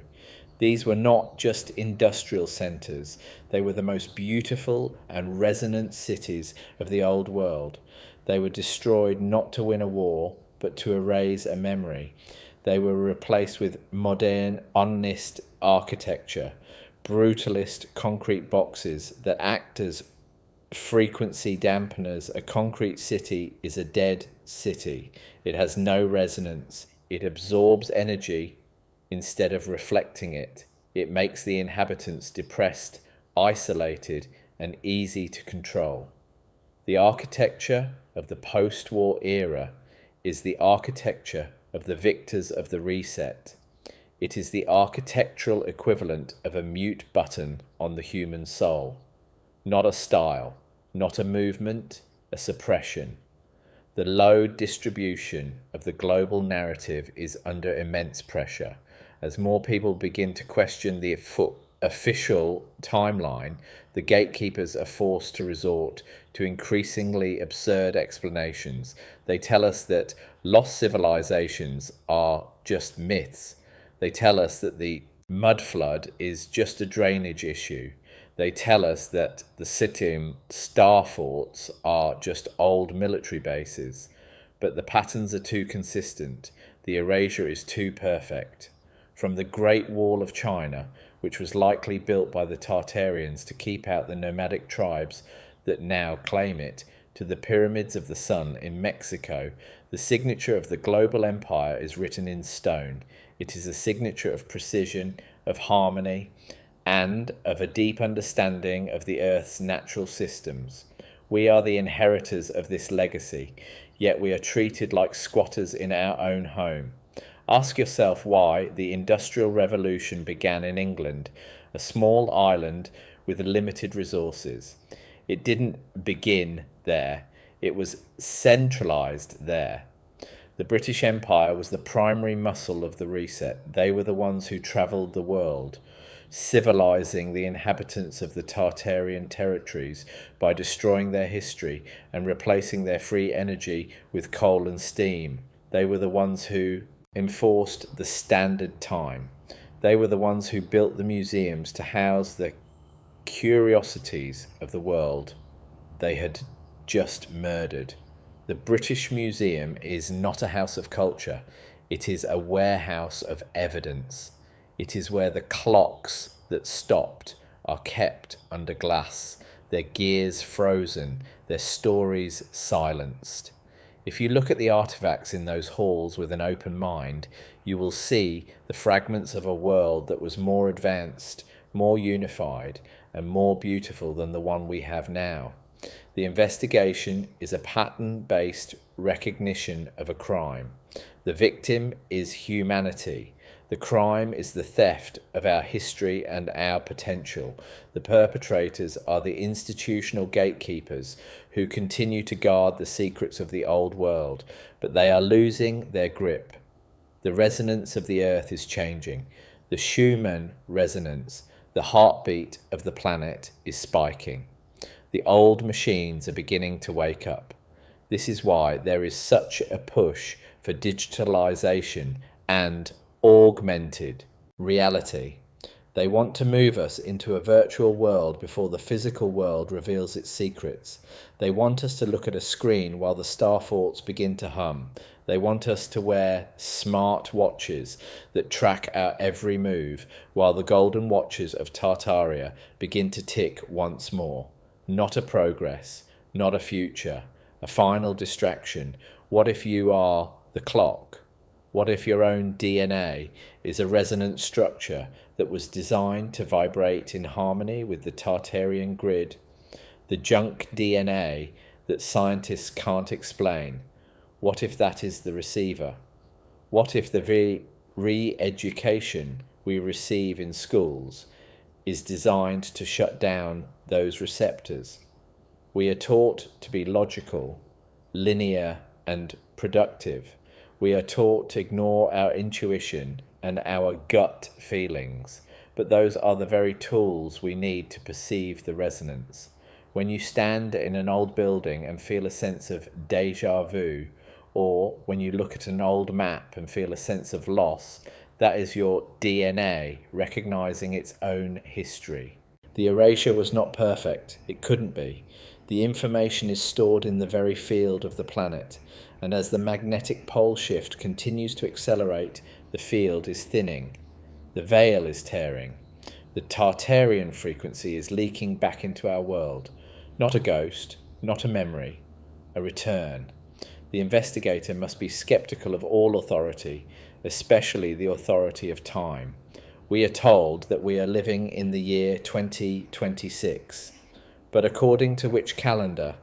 These were not just industrial centres, they were the most beautiful and resonant cities of the old world. They were destroyed not to win a war, but to erase a memory. They were replaced with modern, onist architecture, brutalist concrete boxes that act as frequency dampeners. A concrete city is a dead city. It has no resonance. It absorbs energy instead of reflecting it. It makes the inhabitants depressed, isolated, and easy to control. The architecture of the post-war era is the architecture of the victors of the reset. It is the architectural equivalent of a mute button on the human soul. Not a style, not a movement, a suppression. The load distribution of the global narrative is under immense pressure. As more people begin to question the official timeline, the gatekeepers are forced to resort to increasingly absurd explanations. They tell us that lost civilizations are just myths, They tell us that the mud flood is just a drainage issue. They tell us that the Sittim star forts are just old military bases. But the patterns are too consistent. The erasure is too perfect. From the Great Wall of China, which was likely built by the Tartarians to keep out the nomadic tribes that now claim it, to the pyramids of the sun in Mexico, the signature of the global empire is written in stone. It is a signature of precision, of harmony, and of a deep understanding of the Earth's natural systems. We are the inheritors of this legacy, yet we are treated like squatters in our own home. Ask yourself why the Industrial Revolution began in England, a small island with limited resources. It didn't begin there. It was centralized there. The British Empire was the primary muscle of the reset. They were the ones who travelled the world, civilizing the inhabitants of the Tartarian territories by destroying their history and replacing their free energy with coal and steam. They were the ones who enforced the standard time. They were the ones who built the museums to house the curiosities of the world they had just murdered. The British Museum is not a house of culture. It is a warehouse of evidence. It is where the clocks that stopped are kept under glass, their gears frozen, their stories silenced. If you look at the artifacts in those halls with an open mind, you will see the fragments of a world that was more advanced, more unified, and more beautiful than the one we have now. The investigation is a pattern-based recognition of a crime. The victim is humanity. The crime is the theft of our history and our potential. The perpetrators are the institutional gatekeepers who continue to guard the secrets of the old world, but they are losing their grip. The resonance of the earth is changing. The Schumann resonance, the heartbeat of the planet, is spiking. The old machines are beginning to wake up. This is why there is such a push for digitalization and augmented reality. They want to move us into a virtual world before the physical world reveals its secrets. They want us to look at a screen while the star forts begin to hum. They want us to wear smart watches that track our every move while the golden watches of Tartaria begin to tick once more. Not a progress, not a future, a final distraction. What if you are the clock? What if your own DNA is a resonant structure that was designed to vibrate in harmony with the Tartarian grid? The junk DNA that scientists can't explain. What if that is the receiver? What if the re-education we receive in schools is designed to shut down those receptors? We are taught to be logical, linear, and productive. We are taught to ignore our intuition and our gut feelings, but those are the very tools we need to perceive the resonance. When you stand in an old building and feel a sense of déjà vu, or when you look at an old map and feel a sense of loss, that is your DNA recognizing its own history. The erasure was not perfect. It couldn't be. The information is stored in the very field of the planet, and as the magnetic pole shift continues to accelerate, the field is thinning. The veil is tearing. The Tartarian frequency is leaking back into our world. Not a ghost, not a memory, a return. The investigator must be skeptical of all authority, especially the authority of time. We are told that we are living in the year 2026. But according to which calendar?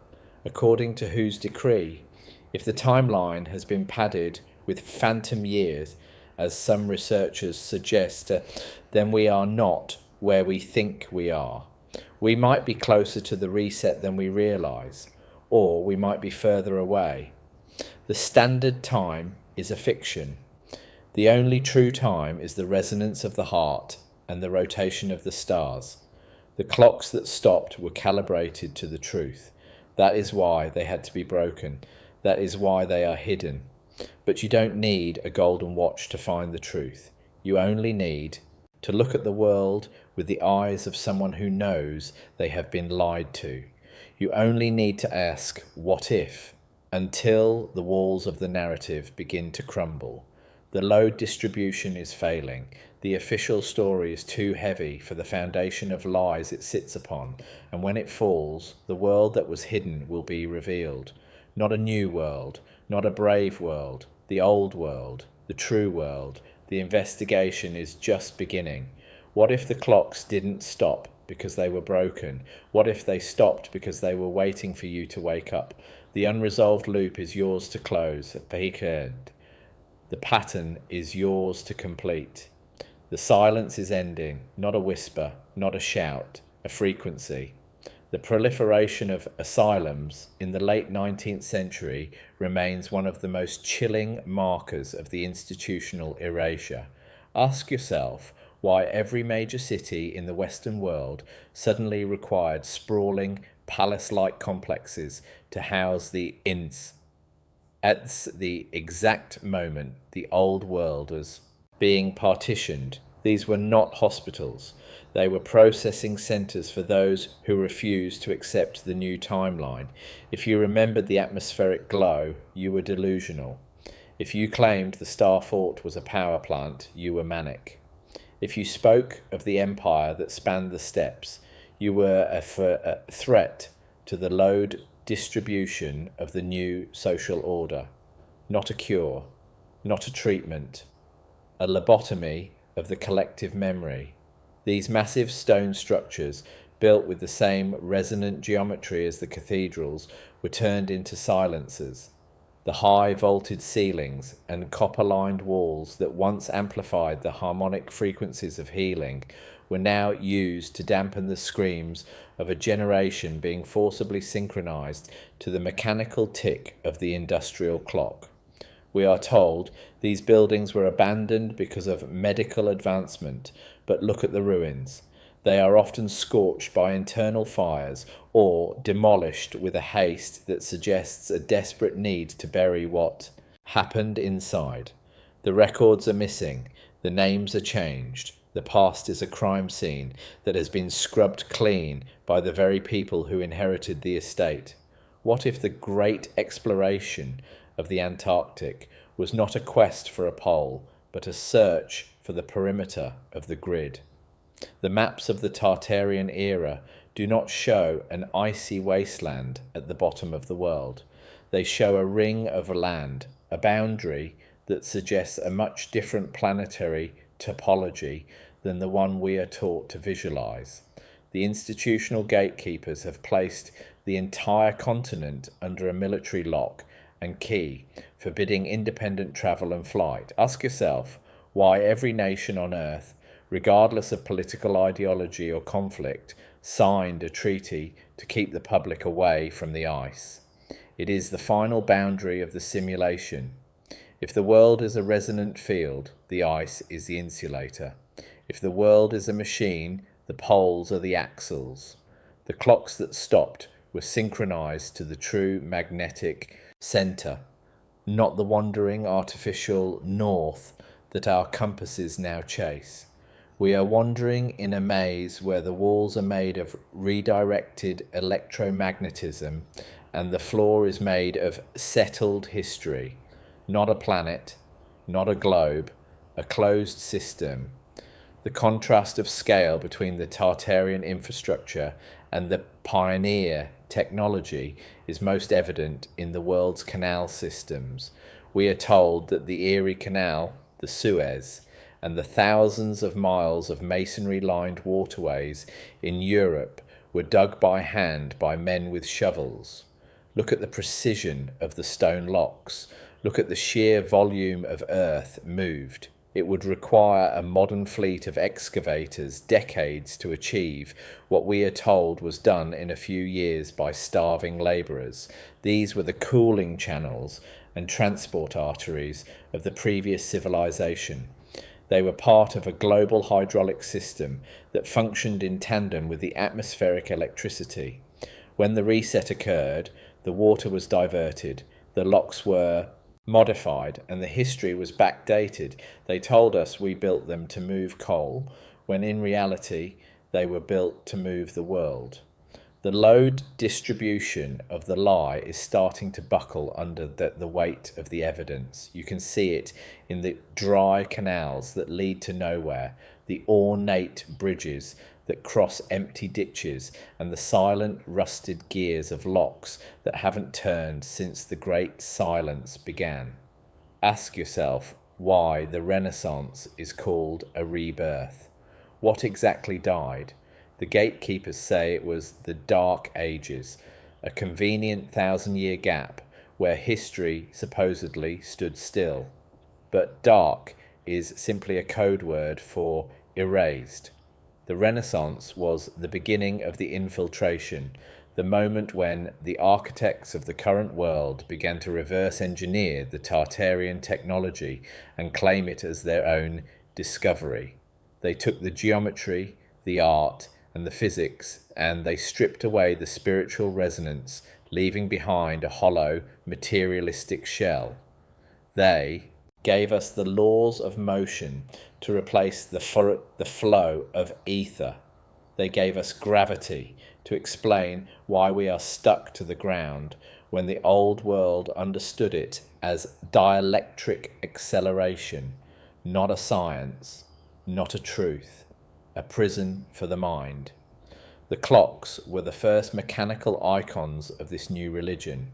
According to whose decree? If the timeline has been padded with phantom years, as some researchers suggest, then we are not where we think we are. We might be closer to the reset than we realise, or we might be further away. The standard time is a fiction. The only true time is the resonance of the heart and the rotation of the stars. The clocks that stopped were calibrated to the truth. That is why they had to be broken. That is why they are hidden. But you don't need a golden watch to find the truth. You only need to look at the world with the eyes of someone who knows they have been lied to. You only need to ask, what if, until the walls of the narrative begin to crumble. The load distribution is failing. The official story is too heavy for the foundation of lies it sits upon, and when it falls, the world that was hidden will be revealed. Not a new world, not a brave world, the old world, the true world. The investigation is just beginning. What if the clocks didn't stop because they were broken? What if they stopped because they were waiting for you to wake up? The unresolved loop is yours to close. The pattern is yours to complete. The silence is ending, not a whisper, not a shout, a frequency. The proliferation of asylums in the late 19th century remains one of the most chilling markers of the institutional erasure. Ask yourself why every major city in the Western world suddenly required sprawling, palace-like complexes to house the ins. At the exact moment the old world was being partitioned, these were not hospitals. They were processing centres for those who refused to accept the new timeline. If you remembered the atmospheric glow, you were delusional. If you claimed the Star Fort was a power plant, you were manic. If you spoke of the empire that spanned the steppes, you were a threat to the load distribution of the new social order. Not a cure, not a treatment, a lobotomy of the collective memory. These massive stone structures, built with the same resonant geometry as the cathedrals, were turned into silencers. The high vaulted ceilings and copper-lined walls that once amplified the harmonic frequencies of healing were now used to dampen the screams of a generation being forcibly synchronized to the mechanical tick of the industrial clock. We are told these buildings were abandoned because of medical advancement, but look at the ruins. They are often scorched by internal fires or demolished with a haste that suggests a desperate need to bury what happened inside. The records are missing, the names are changed, the past is a crime scene that has been scrubbed clean by the very people who inherited the estate. What if the great exploration of the Antarctic was not a quest for a pole, but a search for the perimeter of the grid? The maps of the Tartarian era do not show an icy wasteland at the bottom of the world. They show a ring of land, a boundary that suggests a much different planetary topology than the one we are taught to visualize. The institutional gatekeepers have placed the entire continent under a military lock and key, forbidding independent travel and flight. Ask yourself why every nation on Earth, regardless of political ideology or conflict, signed a treaty to keep the public away from the ice. It is the final boundary of the simulation. If the world is a resonant field, the ice is the insulator. If the world is a machine, the poles are the axles. The clocks that stopped were synchronized to the true magnetic center, not the wandering artificial north that our compasses now chase. We are wandering in a maze where the walls are made of redirected electromagnetism and the floor is made of settled history. Not a planet, not a globe, a closed system. The contrast of scale between the Tartarian infrastructure and the pioneer technology is most evident in the world's canal systems. We are told that the Erie Canal, the Suez, and the thousands of miles of masonry-lined waterways in Europe were dug by hand by men with shovels. Look at the precision of the stone locks. Look at the sheer volume of earth moved. It would require a modern fleet of excavators decades to achieve what we are told was done in a few years by starving labourers. These were the cooling channels and transport arteries of the previous civilization. They were part of a global hydraulic system that functioned in tandem with the atmospheric electricity. When the reset occurred, the water was diverted, the locks were modified, and the history was backdated. They told us we built them to move coal, when in reality they were built to move the world. The load distribution of the lie is starting to buckle under the weight of the evidence. You can see it in the dry canals that lead to nowhere, the ornate bridges that cross empty ditches, and the silent rusted gears of locks that haven't turned since the great silence began. Ask yourself why the Renaissance is called a rebirth. What exactly died? The gatekeepers say it was the Dark Ages, a convenient 1,000-year gap where history supposedly stood still. But dark is simply a code word for erased. The Renaissance was the beginning of the infiltration, the moment when the architects of the current world began to reverse engineer the Tartarian technology and claim it as their own discovery. They took the geometry, the art, and the physics, and they stripped away the spiritual resonance, leaving behind a hollow, materialistic shell. They gave us the laws of motion to replace the flow of ether. They gave us gravity to explain why we are stuck to the ground when the old world understood it as dielectric acceleration, not a science, not a truth, a prison for the mind. The clocks were the first mechanical icons of this new religion.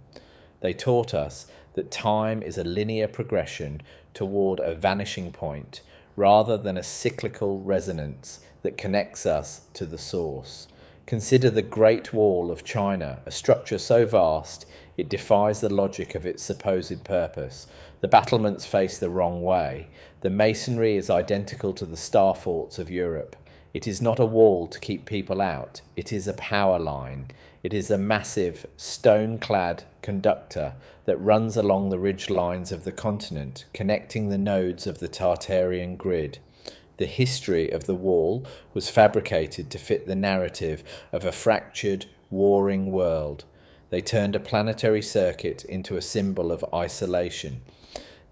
They taught us that time is a linear progression toward a vanishing point, rather than a cyclical resonance that connects us to the source. Consider the Great Wall of China, a structure so vast it defies the logic of its supposed purpose. The battlements face the wrong way. The masonry is identical to the star forts of Europe. It is not a wall to keep people out. It is a power line. It is a massive, stone-clad conductor that runs along the ridge lines of the continent, connecting the nodes of the Tartarian grid. The history of the wall was fabricated to fit the narrative of a fractured, warring world. They turned a planetary circuit into a symbol of isolation.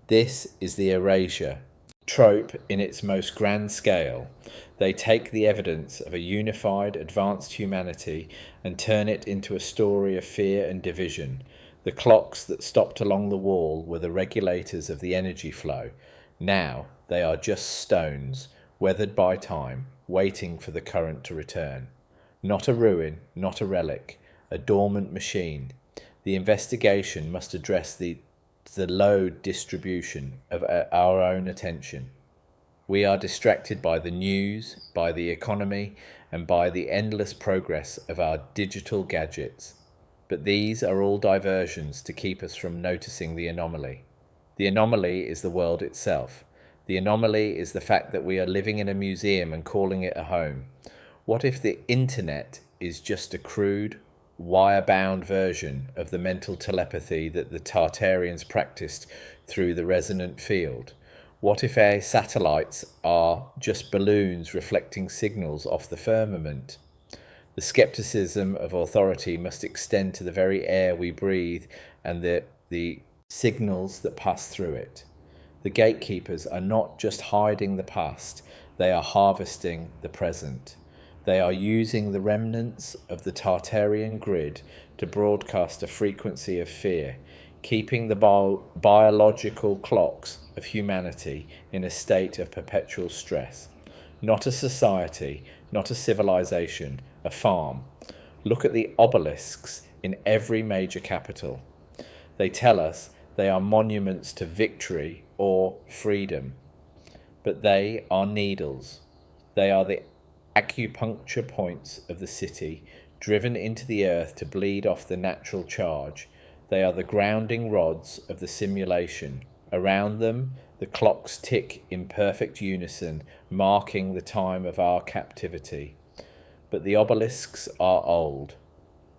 This is the erasure trope in its most grand scale. They take the evidence of a unified, advanced humanity and turn it into a story of fear and division. The clocks that stopped along the wall were the regulators of the energy flow. Now they are just stones, weathered by time, waiting for the current to return. Not a ruin, not a relic, a dormant machine. The investigation must address the load distribution of our own attention. We are distracted by the news, by the economy, and by the endless progress of our digital gadgets. But these are all diversions to keep us from noticing the anomaly. The anomaly is the world itself. The anomaly is the fact that we are living in a museum and calling it a home. What if the internet is just a crude, wire-bound version of the mental telepathy that the Tartarians practiced through the resonant field? What if our satellites are just balloons reflecting signals off the firmament? The skepticism of authority must extend to the very air we breathe and the signals that pass through it. The gatekeepers are not just hiding the past, they are harvesting the present. They are using the remnants of the Tartarian grid to broadcast a frequency of fear, keeping the biological clocks of humanity in a state of perpetual stress. Not a society, not a civilization, a farm. Look at the obelisks in every major capital. They tell us they are monuments to victory or freedom, but they are needles. They are the acupuncture points of the city, driven into the earth to bleed off the natural charge. They are the grounding rods of the simulation. Around them, the clocks tick in perfect unison, marking the time of our captivity. But the obelisks are old.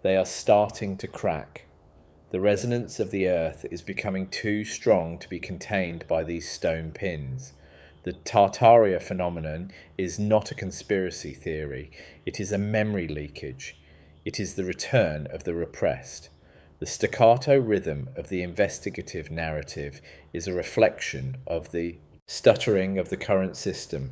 They are starting to crack. The resonance of the earth is becoming too strong to be contained by these stone pins. The Tartaria phenomenon is not a conspiracy theory. It is a memory leakage. It is the return of the repressed. The staccato rhythm of the investigative narrative is a reflection of the stuttering of the current system.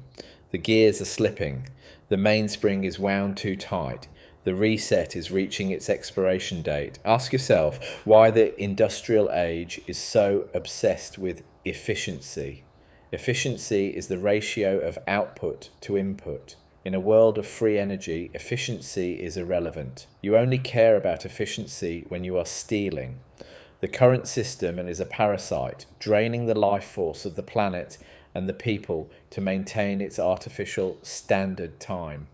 The gears are slipping, the mainspring is wound too tight, the reset is reaching its expiration date. Ask yourself why the industrial age is so obsessed with efficiency. Efficiency is the ratio of output to input. In a world of free energy, efficiency is irrelevant. You only care about efficiency when you are stealing. The current system is a parasite, draining the life force of the planet and the people to maintain its artificial standard time.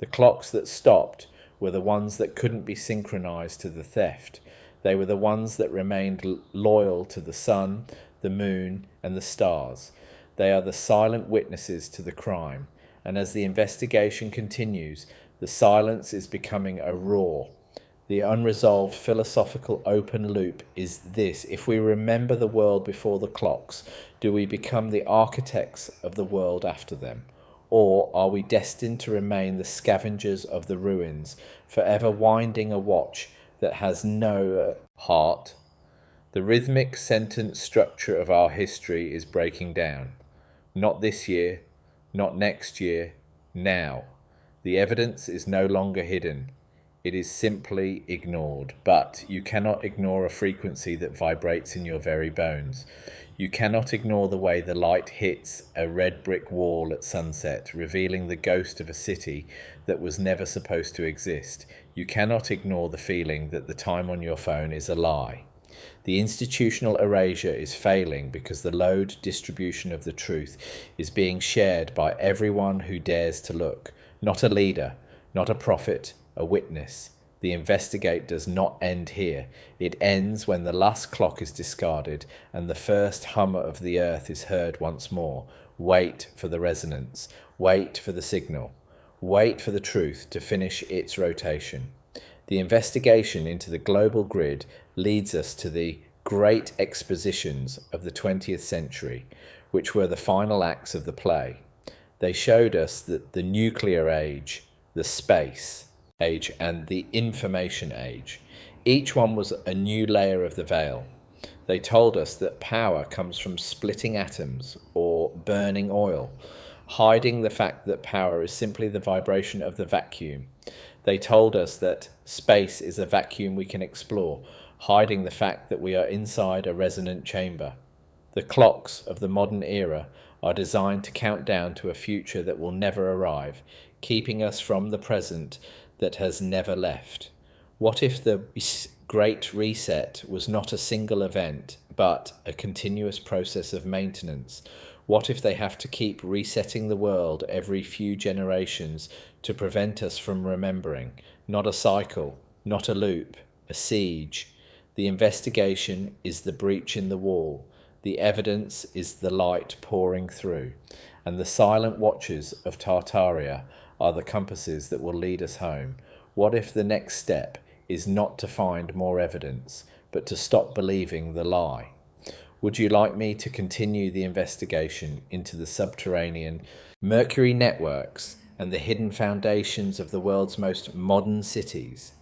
The clocks that stopped were the ones that couldn't be synchronized to the theft. They were the ones that remained loyal to the sun, the moon, and the stars. They are the silent witnesses to the crime. And as the investigation continues, the silence is becoming a roar. The unresolved philosophical open loop is this: if we remember the world before the clocks, do we become the architects of the world after them? Or are we destined to remain the scavengers of the ruins, forever winding a watch that has no heart? The rhythmic sentence structure of our history is breaking down. Not this year, not next year, now. The evidence is no longer hidden. It is simply ignored. But you cannot ignore a frequency that vibrates in your very bones. You cannot ignore the way the light hits a red brick wall at sunset, revealing the ghost of a city that was never supposed to exist. You cannot ignore the feeling that the time on your phone is a lie. The institutional erasure is failing because the load distribution of the truth is being shared by everyone who dares to look. Not a leader, not a prophet, a witness. The investigate does not end here. It ends when the last clock is discarded and the first hum of the earth is heard once more. Wait for the resonance. Wait for the signal. Wait for the truth to finish its rotation. The investigation into the global grid leads us to the great expositions of the 20th century, which were the final acts of the play. They showed us that the nuclear age, the space age, and the information age, each one was a new layer of the veil. They told us that power comes from splitting atoms or burning oil, hiding the fact that power is simply the vibration of the vacuum. They told us that space is a vacuum we can explore, hiding the fact that we are inside a resonant chamber. The clocks of the modern era are designed to count down to a future that will never arrive, keeping us from the present that has never left. What if the Great Reset was not a single event, but a continuous process of maintenance? What if they have to keep resetting the world every few generations to prevent us from remembering? Not a cycle, not a loop, a siege. The investigation is the breach in the wall. The evidence is the light pouring through. And the silent watches of Tartaria are the compasses that will lead us home. What if the next step is not to find more evidence, but to stop believing the lie? Would you like me to continue the investigation into the subterranean Mercury networks and the hidden foundations of the world's most modern cities?